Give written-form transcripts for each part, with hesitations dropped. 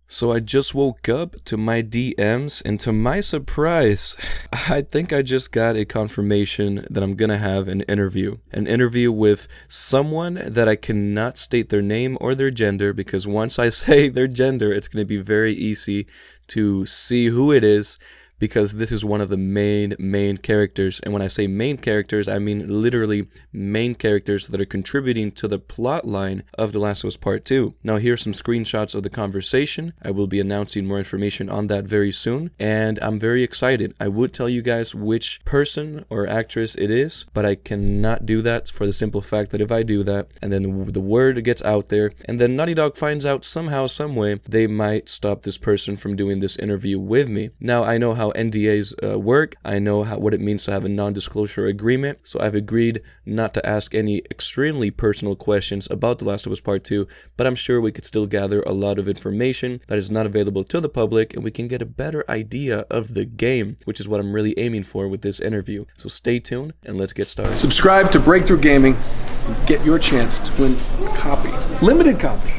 So I just woke up to my DMs, and to my surprise, I think I just got a confirmation that I'm gonna have an interview. An interview with someone that I cannot state their name or their gender, because once I say their gender, it's gonna be very easy to see who it is, because this is one of the main characters. And when I say main characters, I mean literally main characters that are contributing to the plot line of The Last of Us Part 2. Now here's some screenshots of the conversation. I will be announcing more information on that very soon, and I'm very excited. I would tell you guys which person or actress it is, but I cannot do that for the simple fact that if I do that, and then the word gets out there, and then Naughty Dog finds out somehow, some way, they might stop this person from doing this interview with me. Now I know how NDAs work. I know what it means to have a non-disclosure agreement, so I've agreed not to ask any extremely personal questions about The Last of Us Part 2, but I'm sure we could still gather a lot of information that is not available to the public, and we can get a better idea of the game, which is what I'm really aiming for with this interview. So stay tuned, and let's get started. Subscribe to Breakthrough Gaming and get your chance to win a copy, limited copy,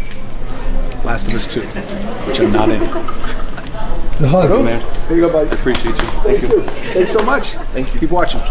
Last of Us 2, which I'm not in. The hug. Man. There you go, buddy. Appreciate you. Thank you. Thanks so much. Thank you. Keep watching.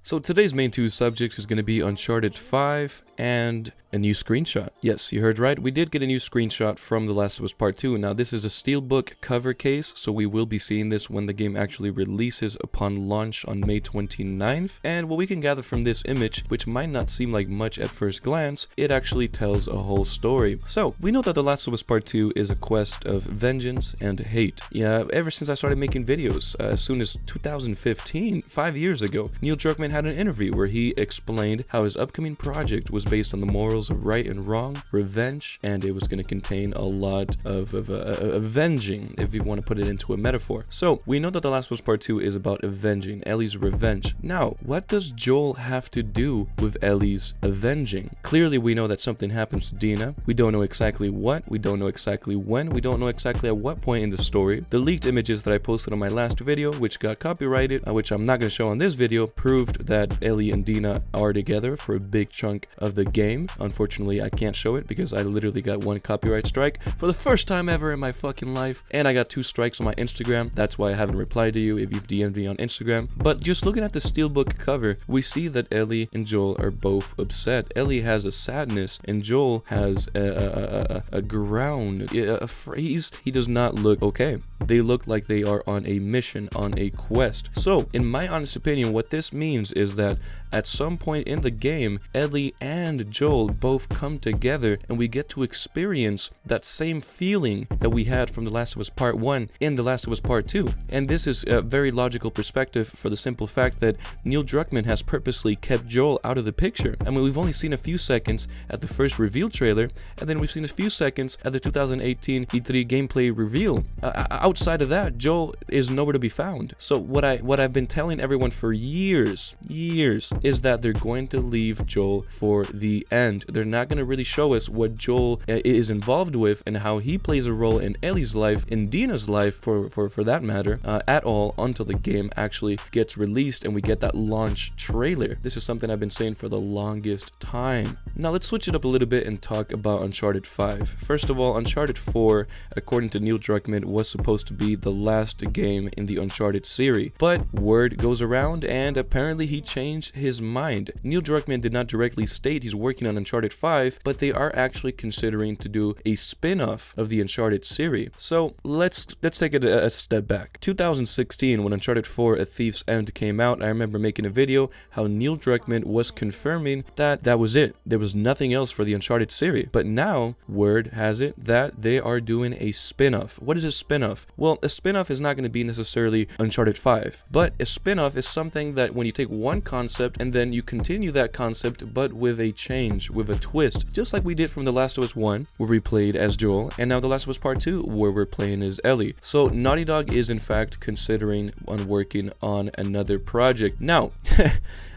So today's main two subjects is going to be Uncharted 5 and a new screenshot. Yes, you heard right. We did get a new screenshot from The Last of Us Part 2. Now this is a steelbook cover case, so we will be seeing this when the game actually releases upon launch on May 29th. And what we can gather from this image, which might not seem like much at first glance, it actually tells a whole story. So we know that The Last of Us Part 2 is a quest of vengeance and hate. Yeah, ever since I started making videos, as soon as 2015, 5 years ago, Neil Druckmann had an interview where he explained how his upcoming project was based on the morals of right and wrong, revenge, and it was going to contain a lot of avenging, if you want to put it into a metaphor. So we know that The Last of Us Part 2 is about avenging, Ellie's revenge. Now, what does Joel have to do with Ellie's avenging? Clearly we know that something happens to Dina. We don't know exactly what, we don't know exactly when, we don't know exactly at what point in the story. The leaked images that I posted on my last video, which got copyrighted, which I'm not going to show on this video, proved that Ellie and Dina are together for a big chunk of the game. Unfortunately, I can't show it because I literally got one copyright strike for the first time ever in my fucking life, and I got 2 strikes on my Instagram. That's why I haven't replied to you if you've DM'd me on Instagram. But just looking at the steelbook cover, we see that Ellie and Joel are both upset. Ellie has a sadness, and Joel has a ground. He does not look okay. They look like they are on a mission, on a quest. So, in my honest opinion, what this means is that at some point in the game, Ellie and Joel both come together, and we get to experience that same feeling that we had from The Last of Us Part 1 in The Last of Us Part 2. And this is a very logical perspective for the simple fact that Neil Druckmann has purposely kept Joel out of the picture. I mean, we've only seen a few seconds at the first reveal trailer, and then we've seen a few seconds at the 2018 E3 gameplay reveal. Outside of that, Joel is nowhere to be found. So what I've been telling everyone for years is that they're going to leave Joel for the end. They're not going to really show us what Joel is involved with and how he plays a role in Ellie's life, in Dina's life for that matter, at all until the game actually gets released and we get that launch trailer. This is something I've been saying for the longest time. Now let's switch it up a little bit and talk about Uncharted 5. First of all, Uncharted 4, according to Neil Druckmann, was supposed to be the last game in the Uncharted series, but word goes around and apparently he changed his mind. Neil Druckmann did not directly state he's working on Uncharted 5, but they are actually considering to do a spin-off of the Uncharted series. So let's take it a step back. 2016, when Uncharted 4 A Thief's End came out, I remember making a video how Neil Druckmann was confirming that that was it. There was nothing else for the Uncharted series. But now, word has it that they are doing a spin-off. What is a spin-off? Well, a spin-off is not going to be necessarily Uncharted 5, but a spin-off is something that when you take one concept and then you continue that concept but with a change, with a twist, just like we did from The Last of Us 1 where we played as Joel, and now The Last of Us Part 2 where we're playing as Ellie. So Naughty Dog is in fact considering on working on another project. Now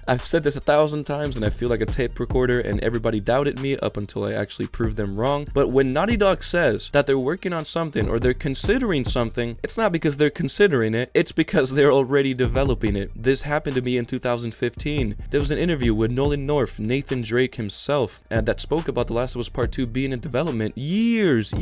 I've said this 1,000 times and I feel like a tape recorder, and everybody doubted me up until I actually proved them wrong. But when Naughty Dog says that they're working on something or they're considering something, it's not because they're considering it, it's because they're already developing it. This happened to me in 2015. There was an interview with Nolan North, Nathan Drake himself, that spoke about The Last of Us Part 2 being in development years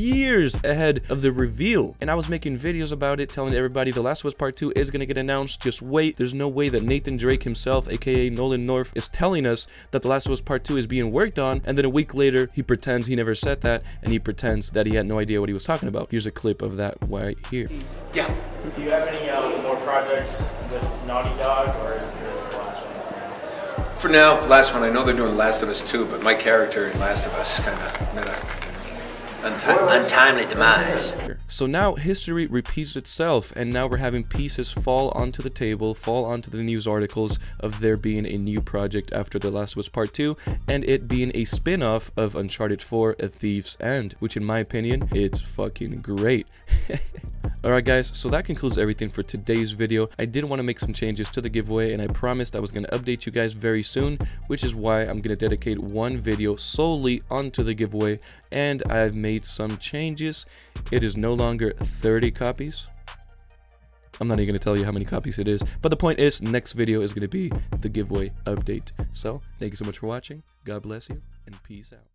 ahead of the reveal. And I was making videos about it, telling everybody The Last of Us Part 2 is gonna get announced, just wait. There's no way that Nathan Drake himself, aka Nolan North, is telling us that The Last of Us Part 2 is being worked on, and then a week later, he pretends he never said that, and he pretends that he had no idea what he was talking about. Here's a clip of that right here. Yeah. Do you have any more projects with Naughty Dog, or is this the last one? For now, last one. I know they're doing Last of Us 2, but my character in Last of Us kind of met a untimely demise. So now history repeats itself, and now we're having pieces fall onto the table, fall onto the news articles of there being a new project after The Last of Us Part 2, and it being a spin-off of Uncharted 4: A Thief's End, which in my opinion, it's fucking great. Alright guys, so that concludes everything for today's video. I did want to make some changes to the giveaway, and I promised I was going to update you guys very soon, which is why I'm going to dedicate one video solely onto the giveaway, and I've made some changes. It is no longer 30 copies. I'm not even going to tell you how many copies it is, but the point is, next video is going to be the giveaway update. So, thank you so much for watching, God bless you, and peace out.